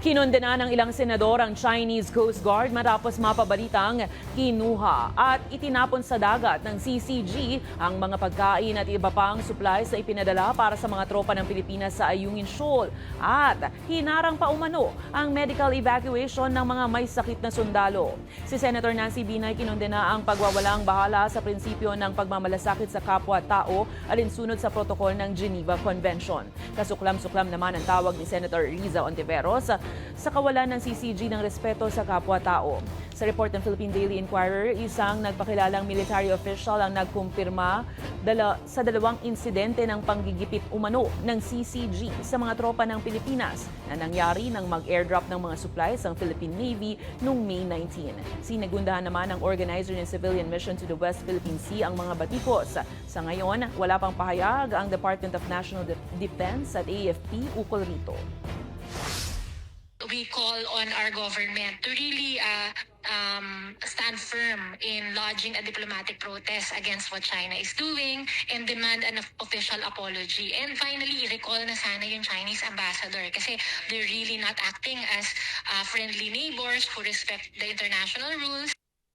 Kinondena ng ilang senador ang Chinese Coast Guard matapos mapabalitang kinuha at itinapon sa dagat ng CCG ang mga pagkain at iba pang supplies na ipinadala para sa mga tropa ng Pilipinas sa Ayungin Shoal at hinarang pa umano ang medical evacuation ng mga may sakit na sundalo. Si Senator Nancy Binay kinondena ang pagwawalang bahala sa prinsipyo ng pagmamalasakit sa kapwa-tao alinsunod sa protokol ng Geneva Convention. Kasuklam-suklam naman ang tawag ni Senator Riza Ontiveros sa kawalan ng CCG ng respeto sa kapwa-tao. Sa report ng Philippine Daily Inquirer, isang nagpakilalang military official ang nagkumpirma sa dalawang insidente ng panggigipit umano ng CCG sa mga tropa ng Pilipinas na nangyari nang mag-airdrop ng mga supplies ang Philippine Navy noong May 19. Sinagundahan naman ng organizer ng civilian mission to the West Philippine Sea ang mga batikos. Sa ngayon, wala pang pahayag ang Department of National Defense at AFP ukol rito. We call on our government to really stand firm in lodging a diplomatic protest against what China is doing and demand an official apology. And finally, recall na sana yung Chinese ambassador kasi they're really not acting as friendly neighbors who respect the international rules.